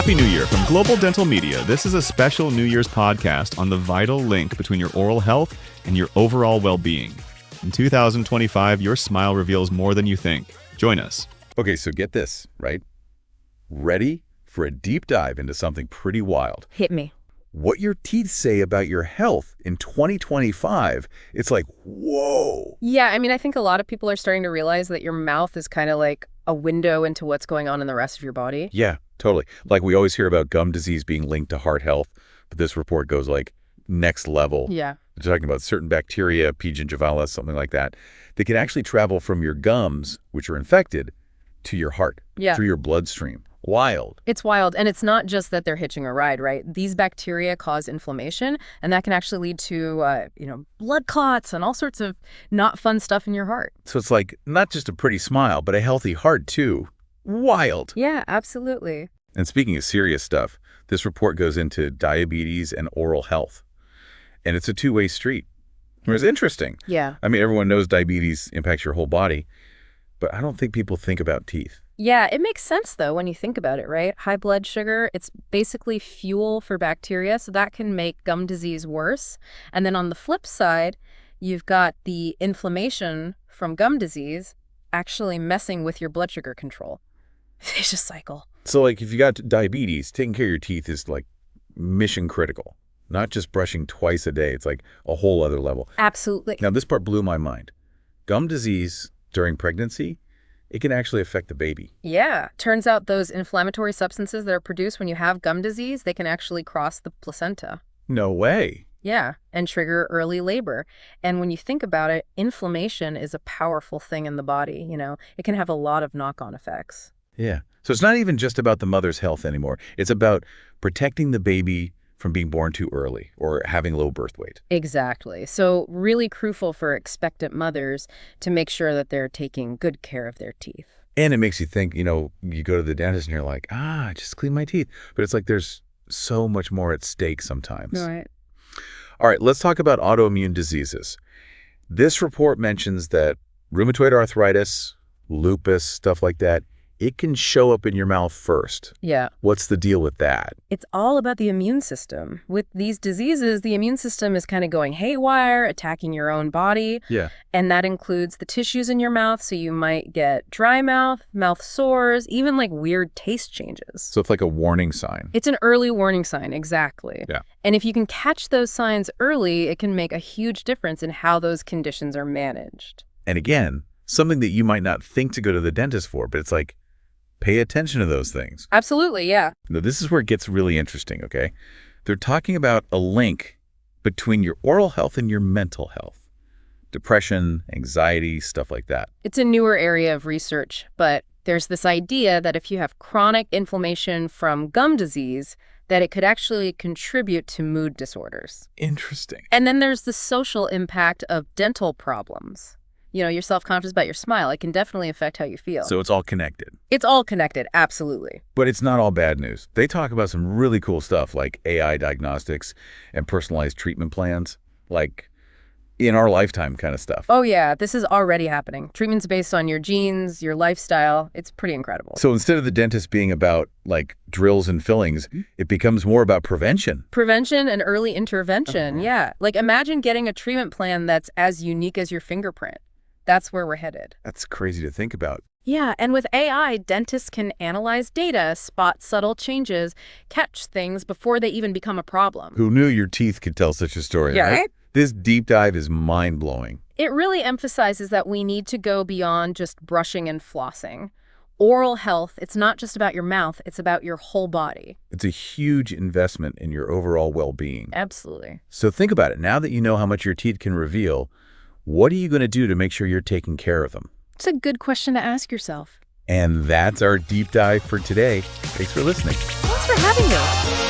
Happy New Year from Global Dental Media. This is a special New Year's podcast on the vital link between your oral health and your overall well-being. In 2025, your smile reveals more than you think. Join us. Okay, so get this, right? Ready for a deep dive into something pretty wild. Hit me. What your teeth say about your health in 2025, it's like, whoa. Yeah, I mean, I think a lot of people are starting to realize that your mouth is kind of like a window into what's going on in the rest of your body. Yeah, totally. Like we always hear about gum disease being linked to heart health, but this report goes like next level. Yeah. They're talking about certain bacteria, P. gingivalis, something like that can actually travel from your gums, which are infected, to your heart, through your bloodstream. Wild. It's wild. And it's not just that they're hitching a ride, right? These bacteria cause inflammation, and that can actually lead to, blood clots and all sorts of not fun stuff in your heart. So it's like not just a pretty smile, but a healthy heart, too. Wild. Yeah, absolutely. And speaking of serious stuff, this report goes into diabetes and oral health. And it's a two-way street. It's interesting. Yeah. I mean, everyone knows diabetes impacts your whole body, but I don't think people think about teeth. Yeah, it makes sense, though, when you think about it, right? High blood sugar, it's basically fuel for bacteria, so that can make gum disease worse. And then on the flip side, you've got the inflammation from gum disease actually messing with your blood sugar control. Vicious cycle. So, like, if you got diabetes, taking care of your teeth is, like, mission critical. Not just brushing twice a day. It's like a whole other level. Absolutely. Now, this part blew my mind. Gum disease during pregnancy, it can actually affect the baby. Yeah. Turns out those inflammatory substances that are produced when you have gum disease, they can actually cross the placenta. No way. Yeah, and trigger early labor. And when you think about it, inflammation is a powerful thing in the body, It can have a lot of knock-on effects. Yeah. So it's not even just about the mother's health anymore. It's about protecting the baby from being born too early or having low birth weight. Exactly. So really crucial for expectant mothers to make sure that they're taking good care of their teeth. And it makes you think, you go to the dentist and you're like, just clean my teeth. But it's like there's so much more at stake sometimes. Right. All right, let's talk about autoimmune diseases. This report mentions that rheumatoid arthritis, lupus, stuff like that, it can show up in your mouth first. Yeah. What's the deal with that? It's all about the immune system. With these diseases, the immune system is kind of going haywire, attacking your own body. Yeah. And that includes the tissues in your mouth, so you might get dry mouth, mouth sores, even like weird taste changes. So it's like a warning sign. It's an early warning sign, exactly. Yeah. And if you can catch those signs early, it can make a huge difference in how those conditions are managed. And again, something that you might not think to go to the dentist for, but it's like, pay attention to those things. Absolutely, yeah. Now, this is where it gets really interesting, okay? They're talking about a link between your oral health and your mental health. Depression, anxiety, stuff like that. It's a newer area of research, but there's this idea that if you have chronic inflammation from gum disease, that it could actually contribute to mood disorders. Interesting. And then there's the social impact of dental problems. You're self-conscious about your smile. It can definitely affect how you feel. So it's all connected. It's all connected, absolutely. But it's not all bad news. They talk about some really cool stuff like AI diagnostics and personalized treatment plans, like in our lifetime kind of stuff. Oh, yeah. This is already happening. Treatments based on your genes, your lifestyle. It's pretty incredible. So instead of the dentist being about like drills and fillings, it becomes more about prevention. Prevention and early intervention, yeah. Like imagine getting a treatment plan that's as unique as your fingerprint. That's where we're headed. That's crazy to think about. Yeah, and with AI, dentists can analyze data, spot subtle changes, catch things before they even become a problem. Who knew your teeth could tell such a story, Yeah, right? This deep dive is mind-blowing. It really emphasizes that we need to go beyond just brushing and flossing. Oral health, it's not just about your mouth, it's about your whole body. It's a huge investment in your overall well-being. Absolutely. So think about it. Now that you know how much your teeth can reveal, what are you going to do to make sure you're taking care of them? It's a good question to ask yourself. And that's our deep dive for today. Thanks for listening. Thanks for having me.